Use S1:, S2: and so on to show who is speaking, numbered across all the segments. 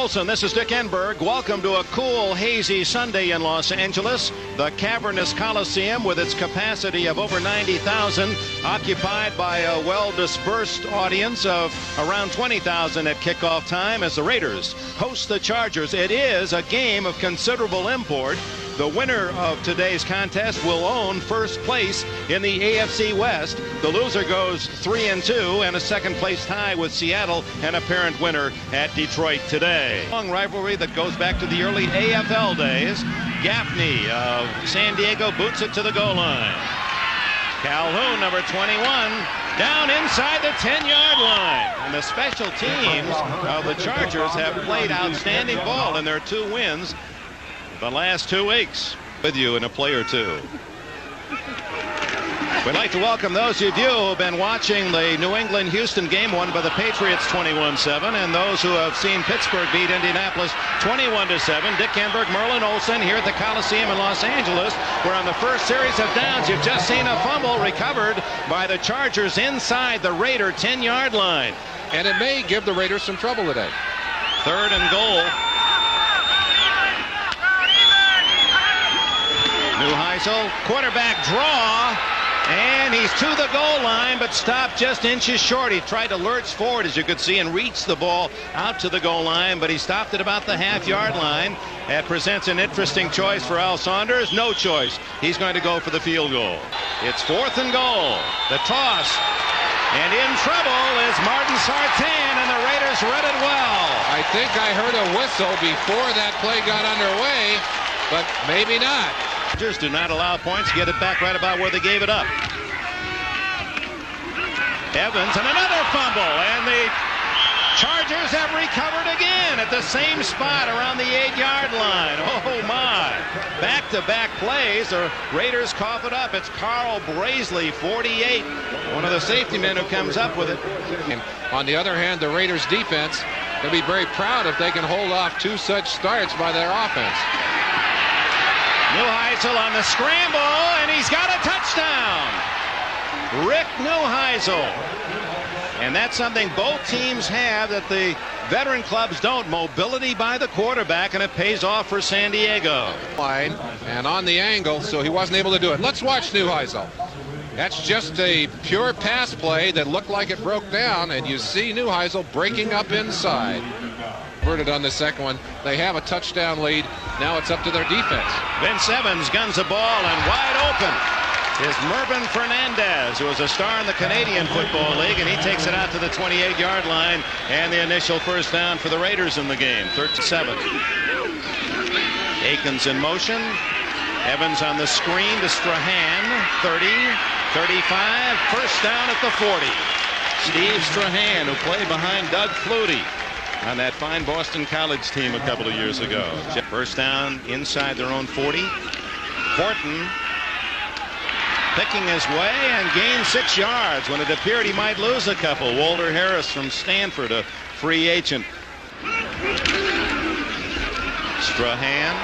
S1: Olsen, this is Dick Enberg. Welcome to a cool, hazy Sunday in Los Angeles. The cavernous Coliseum, with its capacity of over 90,000, occupied by a well-dispersed audience of around 20,000 at kickoff time as the Raiders host the Chargers. It is a game of considerable import. The winner of today's contest will own first place in the AFC West. The loser goes 3-2 and a second-place tie with Seattle, an apparent winner at Detroit today. Long rivalry that goes back to the early AFL days. Gaffney of San Diego boots it to the goal line. Calhoun, number 21, down inside the 10-yard line. And the special teams of the Chargers have played outstanding ball in their 2 wins the last 2 weeks. With you in a play or two. We'd like to welcome those of you who have been watching the New England-Houston game won by the Patriots 21-7, and those who have seen Pittsburgh beat Indianapolis 21-7. Dick Enberg, Merlin Olsen here at the Coliseum in Los Angeles. We're on the first series of downs. You've just seen a fumble recovered by the Chargers inside the Raider 10-yard line.
S2: And it may give the Raiders some trouble today.
S1: 3rd and goal. Neuheisel, quarterback draw, and he's to the goal line, but stopped just inches short. He tried to lurch forward, as you could see, and reach the ball out to the goal line, but he stopped at about the half-yard line. That presents an interesting choice for Al Saunders. No choice. He's going to go for the field goal. It's 4th and goal. The toss, and in trouble is Martin Sartain, and the Raiders read it well.
S2: I think I heard a whistle before that play got underway, but maybe not.
S1: Do not allow points. Get it back right about where they gave it up. Evans, and another fumble, and the Chargers have recovered again at the same spot around the 8-yard line. Oh my, back-to-back plays. The Raiders cough it up. It's Carl Brazeley, 48, one of the safety men who comes up with it.
S2: And on the other hand, the Raiders defense will be very proud if they can hold off 2 such starts by their offense.
S1: Neuheisel on the scramble, and he's got a touchdown. Rick Neuheisel. And that's something both teams have that the veteran clubs don't. Mobility by the quarterback, and it pays off for San Diego.
S2: And on the angle, so he wasn't able to do it. Let's watch Neuheisel. That's just a pure pass play that looked like it broke down, and you see Neuheisel breaking up inside. Converted on the second one. They have a touchdown lead. Now it's up to their defense.
S1: Vince Evans guns the ball, and wide open is Mervyn Fernandez, who is a star in the Canadian Football League, and he takes it out to the 28-yard line, and the initial first down for the Raiders in the game. 13-7. Akins in motion. Evans on the screen to Strahan. 30, 35, first down at the 40. Steve Strahan, who played behind Doug Flutie on that fine Boston College team a couple of years ago. First down inside their own 40. Horton picking his way and gained 6 yards when it appeared he might lose a couple. Walter Harris from Stanford, a free agent. Strahan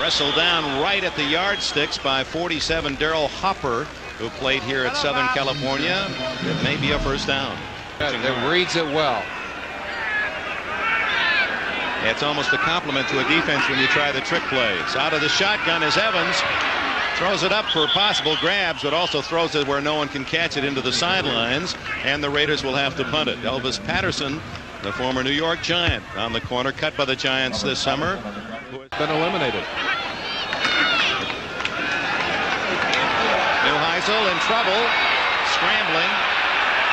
S1: wrestled down right at the yardsticks by 47 Darrell Hopper, who played here at Southern California. It may be a first down.
S2: It reads it well.
S1: It's almost a compliment to a defense when you try the trick plays. Out of the shotgun is Evans. Throws it up for possible grabs, but also throws it where no one can catch it into the sidelines, and the Raiders will have to punt it. Elvis Patterson, the former New York Giant, on the corner, cut by the Giants this summer.
S2: Been eliminated.
S1: Neuheisel in trouble, scrambling,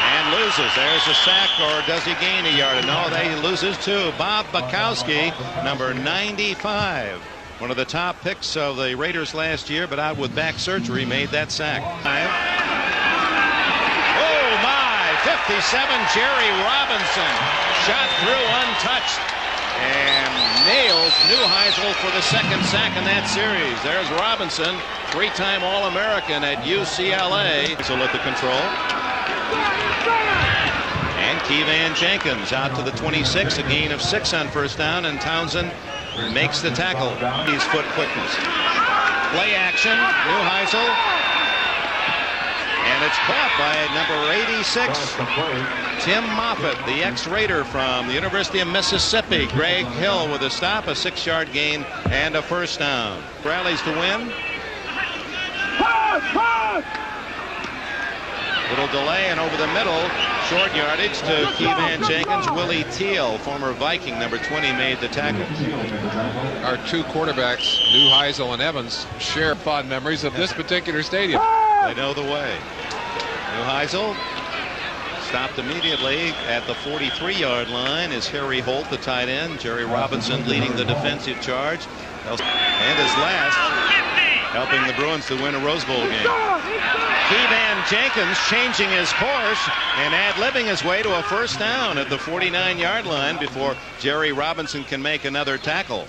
S1: and loses. There's a sack, or does he gain a yard? No, he loses too. Bob Bukowski, number 95. One of the top picks of the Raiders last year, but out with back surgery, made that sack. Oh my, 57, Jerry Robinson. Shot through untouched and nails Neuheisel for the second sack in that series. There's Robinson, 3-time All-American at UCLA. So at the control. And Keevan Jenkins out to the 26, a gain of 6 on first down, and Townsend makes the tackle. His foot quickness. Play action. Neuheisel. And it's caught by number 86, Tim Moffitt, the ex-Raider from the University of Mississippi. Greg Hill with a stop, a 6-yard gain, and a first down. Rallies to win. Little delay, and over the middle, short yardage to Keyvan Jenkins. Willie Teal, former Viking, number 20, made the tackle.
S2: Our two quarterbacks, Neuheisel and Evans, share fond memories of this particular stadium.
S1: They know the way. Neuheisel stopped immediately at the 43-yard line is Harry Holt, the tight end. Jerry Robinson leading the defensive charge. And his last, helping the Bruins to win a Rose Bowl game. Keyvan Jenkins changing his course and ad-libbing his way to a first down at the 49-yard line before Jerry Robinson can make another tackle.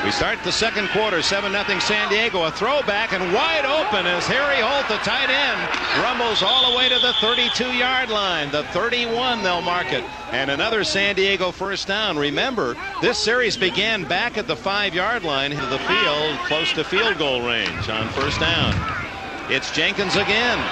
S1: We start the second quarter, 7-0 San Diego. A throwback and wide open as Harry Holt, the tight end, rumbles all the way to the 32-yard line. The 31, they'll mark it. And another San Diego first down. Remember, this series began back at the 5-yard line to the field, close to field goal range on first down. It's Jenkins again.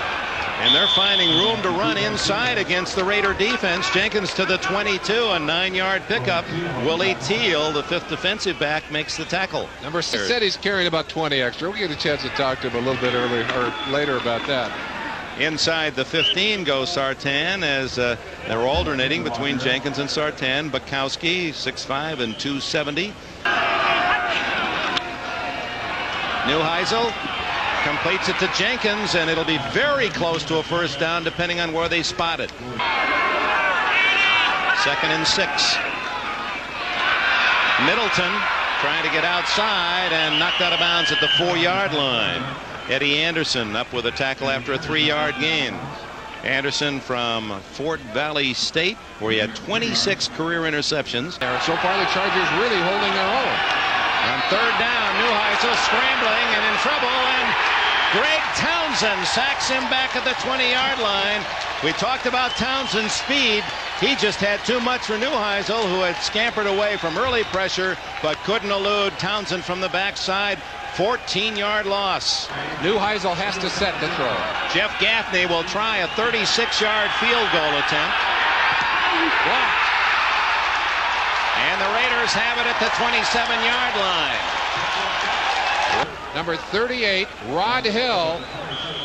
S1: And they're finding room to run inside against the Raider defense. Jenkins to the 22, a 9-yard pickup. Willie Teal, the 5th defensive back, makes the tackle.
S2: Number 6 said he's carrying about 20 extra. We'll get a chance to talk to him a little bit earlier or later about that.
S1: Inside the 15 goes Sartan as they're alternating between Jenkins and Sartan. Bukowski, 6'5" and 270. Neuheisel completes it to Jenkins, and it'll be very close to a first down depending on where they spot it. 2nd and 6. Middleton trying to get outside and knocked out of bounds at the 4-yard line. Eddie Anderson up with a tackle after a 3-yard gain. Anderson from Fort Valley State, where he had 26 career interceptions.
S2: So far, the Chargers really holding their own.
S1: On 3rd down, Neuheisel scrambling and in trouble, and Greg Townsend sacks him back at the 20-yard line. We talked about Townsend's speed. He just had too much for Neuheisel, who had scampered away from early pressure but couldn't elude Townsend from the backside. 14-yard loss.
S2: Neuheisel has to set the throw.
S1: Jeff Gaffney will try a 36-yard field goal attempt. Blocked. And the Raiders have it at the 27-yard line.
S2: Number 38, Rod Hill.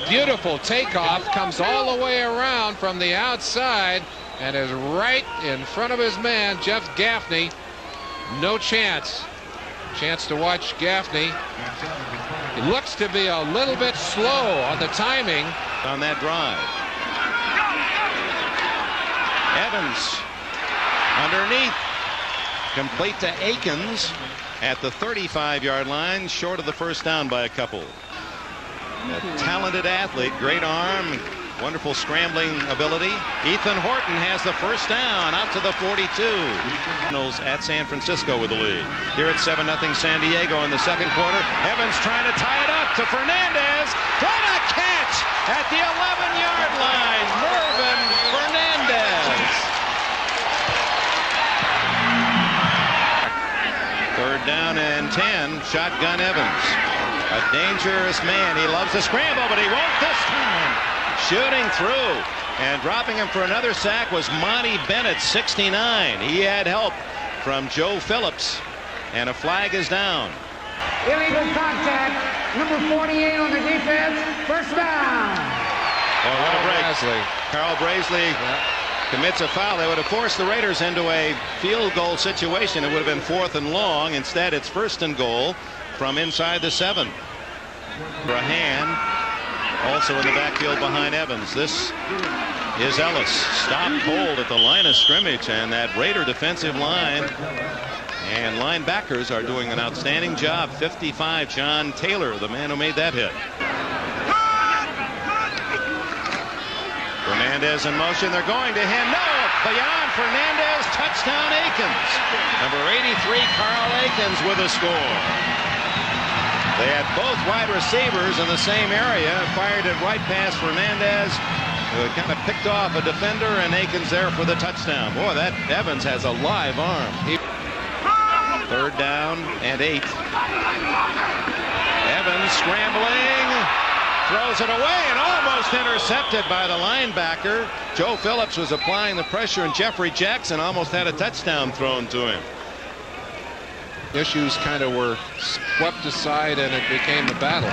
S2: Beautiful takeoff. Comes all the way around from the outside and is right in front of his man, Jeff Gaffney. No chance. Chance to watch Gaffney. It looks to be a little bit slow on the timing.
S1: On that drive. Evans underneath. Complete to Akins at the 35-yard line, short of the first down by a couple. A talented athlete, great arm, wonderful scrambling ability. Ethan Horton has the first down out to the 42. At San Francisco with the lead. Here at 7-0 San Diego in the second quarter. Evans trying to tie it up to Fernandez. What a catch at the 11-yard line. Mervin Fernandez. 3rd down and 10. Shotgun Evans. A dangerous man. He loves to scramble, but he won't this time. Shooting through and dropping him for another sack was Monty Bennett, 69. He had help from Joe Phillips, and a flag is down.
S3: Illegal contact, number 48 on the defense, first down.
S1: Oh, what a break. Carl Brazeley commits a foul. They would have forced the Raiders into a field goal situation. It would have been 4th and long. Instead, it's 1st and goal from inside the 7. Brahan also in the backfield behind Evans. This is Ellis. Stopped cold at the line of scrimmage, and that Raider defensive line and linebackers are doing an outstanding job. 55, John Taylor, the man who made that hit. Fernandez in motion. They're going to him. No! Beyond Fernandez. Touchdown Akins. Number 83, Carl Akins with a score. They had both wide receivers in the same area. Fired it right past Fernandez, who kind of picked off a defender, and Akins there for the touchdown. Boy, that Evans has a live arm. 3rd down and 8. Evans scrambling. Throws it away and almost intercepted by the linebacker. Joe Phillips was applying the pressure, and Jeffrey Jackson almost had a touchdown thrown to him.
S2: Issues kind of were swept aside, and it became a battle.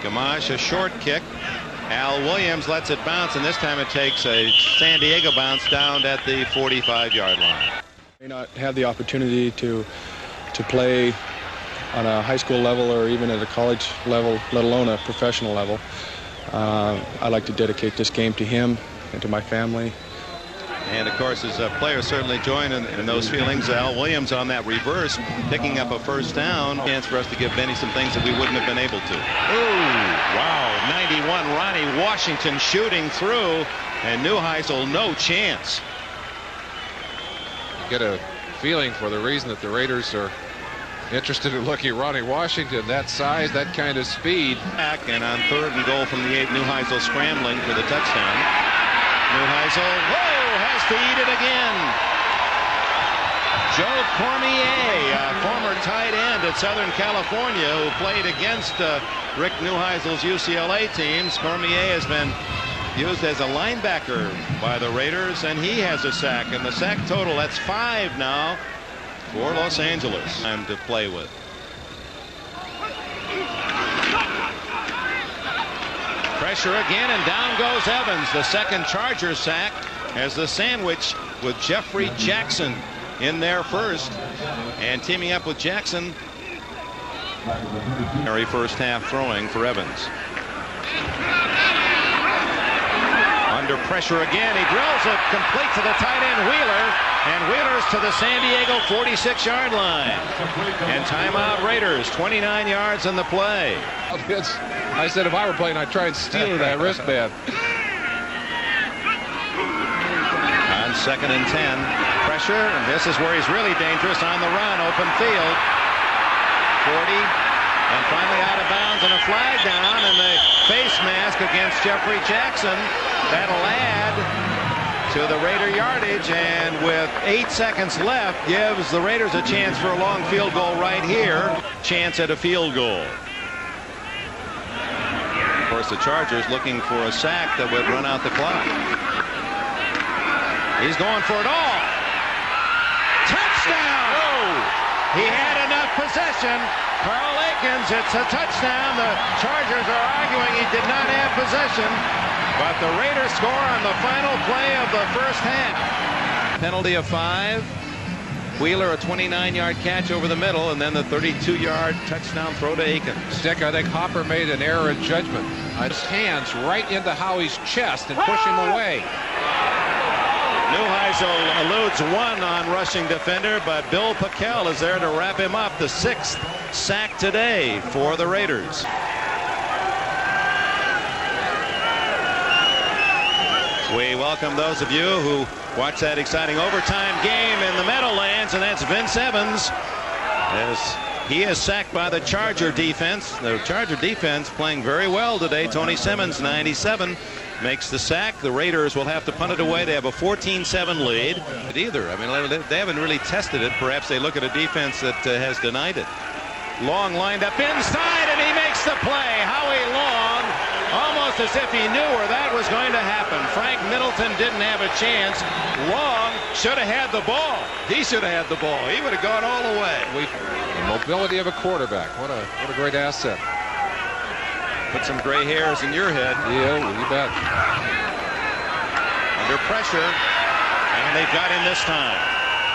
S1: Gamache, a short kick. Al Williams lets it bounce, and this time it takes a San Diego bounce down at the 45-yard line.
S4: May not have the opportunity to play on a high school level or even at a college level, let alone a professional level. I'd like to dedicate this game to him and to my family.
S1: And of course, his players certainly join in those feelings. Al Williams on that reverse, picking up a first down. Chance for us to give Benny some things that we wouldn't have been able to. Ooh, wow, 91, Ronnie Washington shooting through, and Neuheisel no chance.
S2: You get a feeling for the reason that the Raiders are interested in looking at Ronnie Washington. That size, that kind of speed.
S1: Back, and on 3rd and goal from the 8, Neuheisel scrambling for the touchdown. Neuheisel, whoa, has to eat it again. Joe Cormier, a former tight end at Southern California who played against Rick Neuheisel's UCLA teams. Cormier has been used as a linebacker by the Raiders, and he has a sack. And the sack total, that's 5 now for Los Angeles. Time to play with. Pressure again, and down goes Evans. The second Charger sack as the sandwich with Jeffrey Jackson in there first, and teaming up with Jackson. Very first half throwing for Evans. Under pressure again, he drills it complete to the tight end Wheeler, and Wheeler's to the San Diego 46-yard line. And timeout Raiders, 29 yards in the play.
S2: I said if I were playing, I'd try and steal that wristband.
S1: On 2nd and 10, pressure, and this is where he's really dangerous on the run, open field. 40, and finally out of bounds, and a flag down, and the face mask against Jeffrey Jackson. That'll add to the Raider yardage, and with 8 seconds left, gives the Raiders a chance for a long field goal right here. Chance at a field goal. Of course, the Chargers looking for a sack that would run out the clock. He's going for it all. Touchdown! Oh, he had enough possession. Carl Aikens, it's a touchdown. The Chargers are arguing he did not have possession, but the Raiders score on the final play of the first half. Penalty of 5. Wheeler, a 29-yard catch over the middle, and then the 32-yard touchdown throw to Aikens.
S2: Dick, I think Hopper made an error in judgment. His hands right into Howie's chest and push him away.
S1: Neuheisel eludes one on rushing defender, but Bill Packel is there to wrap him up. The 6th sack today for the Raiders. We welcome those of you who watch that exciting overtime game in the Meadowlands, and that's Vince Evans as he is sacked by the Charger defense. The Charger defense playing very well today. Tony Simmons, 97, makes the sack. The Raiders will have to punt it away. They have a 14-7 lead. Either, I mean, they haven't really tested it. Perhaps they look at a defense that has denied it. Long lined up inside, and he makes the play. Howie Long, almost as if he knew where that was going to happen. Frank Middleton didn't have a chance. Long should have had the ball. He should have had the ball. He would have gone all the way.
S2: The mobility of a quarterback. What a great asset.
S1: Put some gray hairs in your head.
S2: Yeah, you bet.
S1: Under pressure, and they've got him this time.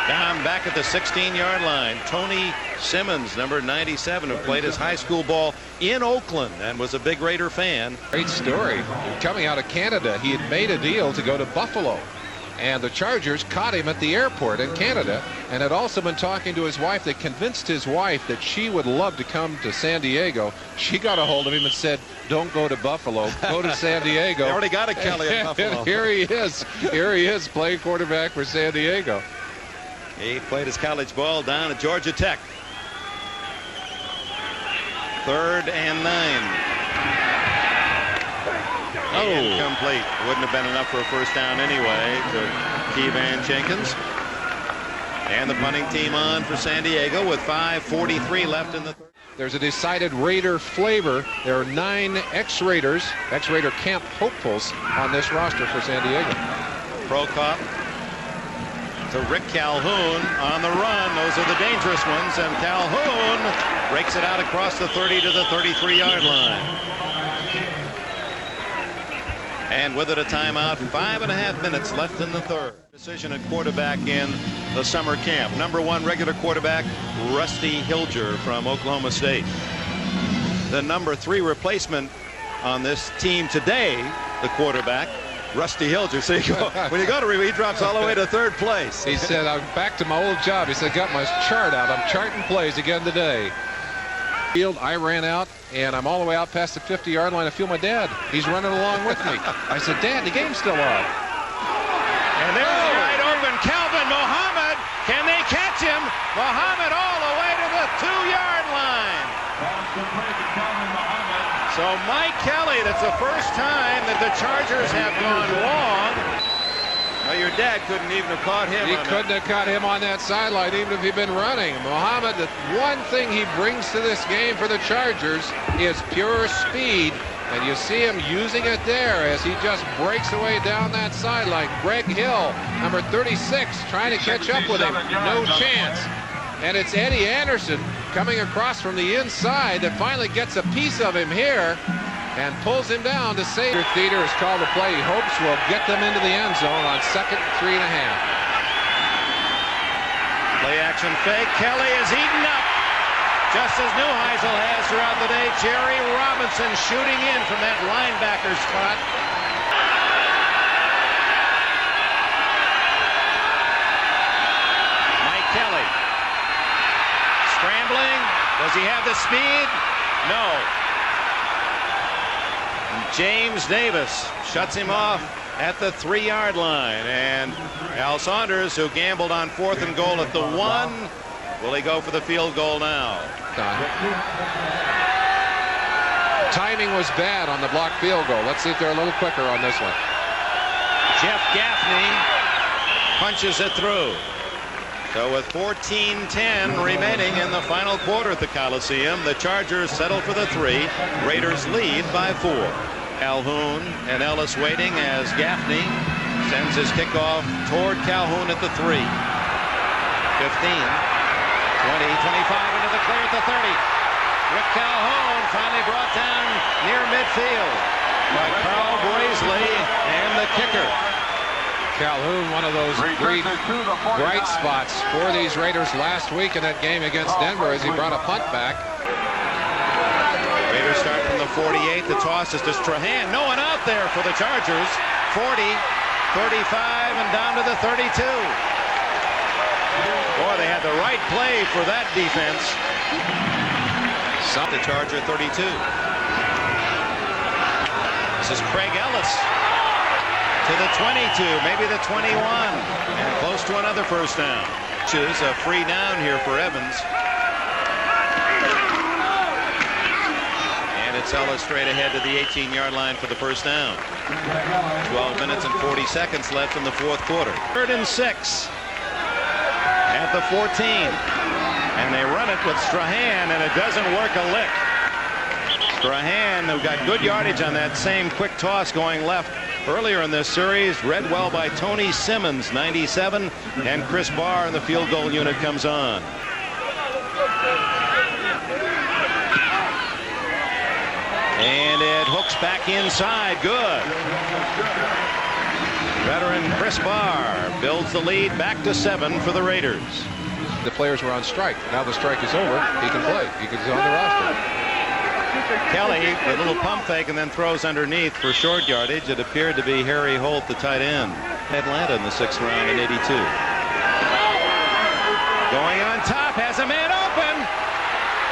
S1: Down back at the 16-yard line. Tony Simmons, number 97, who played his high school ball in Oakland and was a big Raider fan.
S2: Great story. Coming out of Canada, he had made a deal to go to Buffalo. And the Chargers caught him at the airport in Canada, and had also been talking to his wife. They convinced his wife that she would love to come to San Diego. She got a hold of him and said, don't go to Buffalo, go to San Diego.
S1: They already got a Kelly at Buffalo.
S2: And here he is. Here he is playing quarterback for San Diego.
S1: He played his college ball down at Georgia Tech. 3rd and 9. Oh, incomplete. Wouldn't have been enough for a first down anyway to Kevan Jenkins. And the punting team on for San Diego with 5:43 left in the 3rd.
S2: There's a decided Raider flavor. There are 9 ex-Raider camp hopefuls on this roster for San Diego.
S1: Prokop to Rick Calhoun on the run. Those are the dangerous ones, and Calhoun breaks it out across the 30 to the 33-yard line. And with it a timeout, 5.5 minutes left in the third. Decision at quarterback in the summer camp. #1 regular quarterback, Rusty Hilger from Oklahoma State. The #3 replacement on this team today, the quarterback, Rusty Hilger. So when you go to review, he drops all the way to 3rd place.
S2: He said, I'm back to my old job. He said, got my chart out. I'm charting plays again today. I ran out, and I'm all the way out past the 50-yard line. I feel my dad. He's running along with me. I said, Dad, the game's still on.
S1: And there's a wide open Calvin Muhammad. Can they catch him? Muhammad all the way to the 2-yard line. So Mike Kelly, that's the first time that the Chargers have gone long. Well, your dad couldn't even have caught him.
S2: He couldn't have caught him on that sideline, even if he'd been running. Muhammad, the one thing he brings to this game for the Chargers is pure speed. And you see him using it there as he just breaks away down that sideline. Greg Hill, number 36, trying to catch up with him. No chance. And it's Eddie Anderson coming across from the inside that finally gets a piece of him here and pulls him down to save. Theater is called to play. He hopes will get them into the end zone on 2nd and 3.5.
S1: Play action fake. Kelly is eaten up, just as Neuheisel has throughout the day. Jerry Robinson shooting in from that linebacker spot. Mike Kelly scrambling. Does he have the speed? No. James Davis shuts him off at the 3-yard line, and Al Saunders, who gambled on 4th and goal at the 1, will he go for the field goal now?
S2: Timing was bad on the blocked field goal. Let's see if they're a little quicker on this one.
S1: Jeff Gaffney punches it through. So with 14:10 remaining in the final quarter at the Coliseum, the Chargers settle for the 3. Raiders lead by 4. Calhoun and Ellis waiting as Gaffney sends his kickoff toward Calhoun at the 3. 15, 20, 25 into the clear at the 30. Rick Calhoun finally brought down near midfield by Carl Braisley and the kicker.
S2: Calhoun, one of those bright spots for these Raiders last week in that game against Denver as he brought a punt back.
S1: Raiders start from the 48. The toss is to Strahan. No one out there for the Chargers. 40, 35, and down to the 32. Boy, they had the right play for that defense. The Charger 32. This is Craig Ellis to the 22, maybe the 21, and close to another first down. Choose a free down here for Evans. And it's Ellis straight ahead to the 18-yard line for the first down. 12 minutes and 40 seconds left in the 4th quarter. 3rd and 6 at the 14. And they run it with Strahan, and it doesn't work a lick. Strahan, who got good yardage on that same quick toss going left earlier in this series, read well by Tony Simmons, 97, and Chris Barr in the field goal unit comes on. And it hooks back inside. Good. Veteran Chris Barr builds the lead back to 7 for the Raiders.
S2: The players were on strike. Now the strike is over. He can play. He's on the roster.
S1: Kelly, a little pump fake and then throws underneath for short yardage. It appeared to be Harry Holt, the tight end. Atlanta in the 6th round in 82. Going on top, has a man open.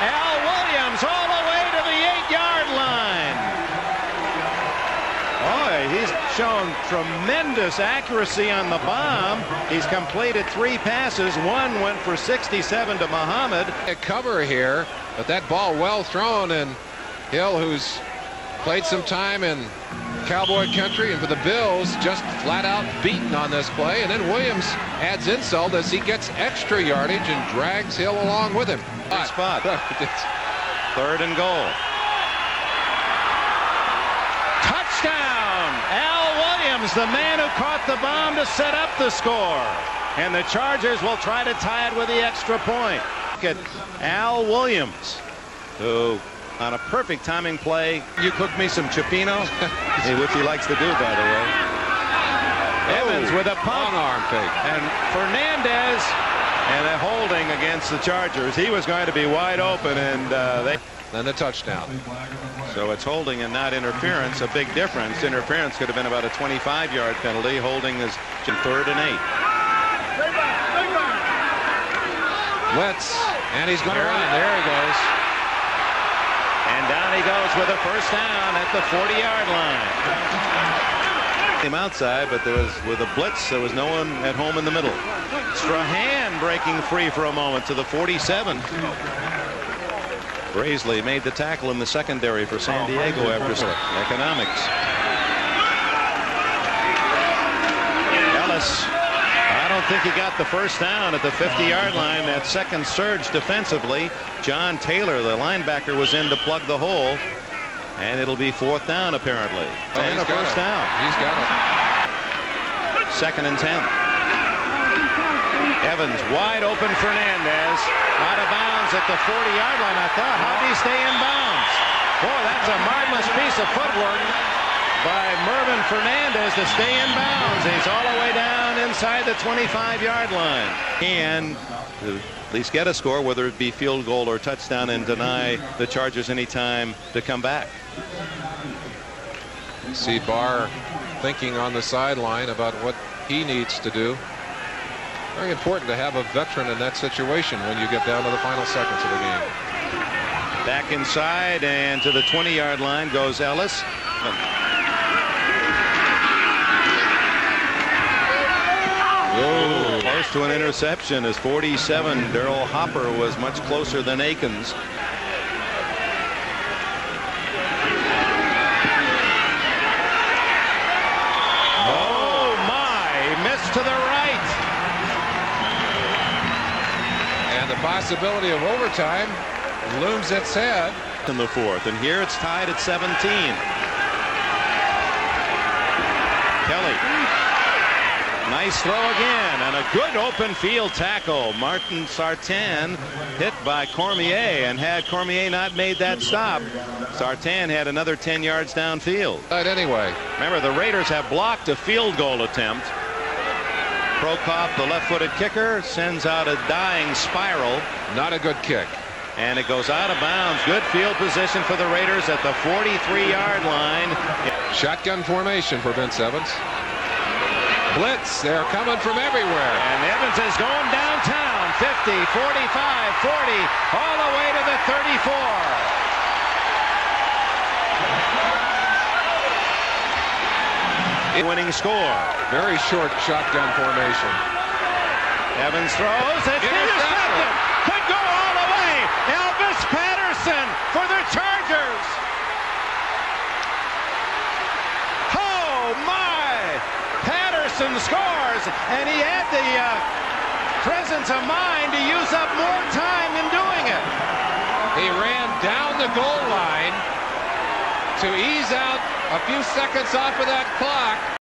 S1: Al Williams all the way to the 8-yard line. Boy, he's shown tremendous accuracy on the bomb. He's completed 3 passes. 1 went for 67 to Muhammad.
S2: A cover here, but that ball well thrown, and Hill, who's played some time in Cowboy country and for the Bills, just flat out beaten on this play. And then Williams adds insult as he gets extra yardage and drags Hill along with him.
S1: Good spot. 3rd and goal. Touchdown! Al Williams, the man who caught the bomb to set up the score. And the Chargers will try to tie it with the extra point. Look at Al Williams, who on a perfect timing play. You cooked me some Cipino, which he likes to do, by the way. Evans with a pump
S2: arm fake.
S1: And Fernandez, and a holding against the Chargers. He was going to be wide open, and
S2: then the touchdown.
S1: So it's holding and not interference. A big difference. Interference could have been about a 25-yard penalty. Holding is 3rd and 8.
S2: Blitz, and he's going to run. There he goes.
S1: And down he goes with a first down at the 40-yard line. Him outside, but with a blitz, there was no one at home in the middle. Strahan breaking free for a moment to the 47. Brazeley made the tackle in the secondary for San Diego after economics. Ellis, I don't think he got the first down at the 50-yard line. That second surge defensively. John Taylor, the linebacker, was in to plug the hole. And it'll be 4th down, apparently. And a first down.
S2: He's got it.
S1: 2nd and 10. Evans, wide open. Fernandez out of bounds at the 40-yard line. I thought, how did he stay in bounds? Boy, that's a marvelous piece of footwork by Mervin Fernandez to stay in bounds. He's all the way down inside the 25-yard line. And at least get a score, whether it be field goal or touchdown, and deny the Chargers any time to come back.
S2: See Barr thinking on the sideline about what he needs to do. Very important to have a veteran in that situation when you get down to the final seconds of the game.
S1: Back inside, and to the 20-yard line goes Ellis. Oh, close to an interception. As 47, Darrell Hopper was much closer than Akins. Oh my, he missed to the right.
S2: And the possibility of overtime looms its head
S1: In the 4th, and here it's tied at 17. Kelly. Nice throw again, and a good open field tackle. Martin Sartain hit by Cormier, and had Cormier not made that stop, Sartain had another 10 yards downfield.
S2: But anyway,
S1: remember, the Raiders have blocked a field goal attempt. Prokop, the left-footed kicker, sends out a dying spiral.
S2: not a good kick.
S1: And it goes out of bounds. Good field position for the Raiders at the 43-yard line.
S2: Shotgun formation for Vince Evans. Blitz, they're coming from everywhere.
S1: And Evans is going downtown. 50, 45, 40, all the way to the 34. Winning score.
S2: Very short shotgun formation.
S1: Evans throws. It's intercepted. Could go all the way. Elvis Patterson for the Chargers. Oh my! Patterson scores, and he had the presence of mind to use up more time in doing it.
S2: He ran down the goal line to ease out a few seconds off of that clock.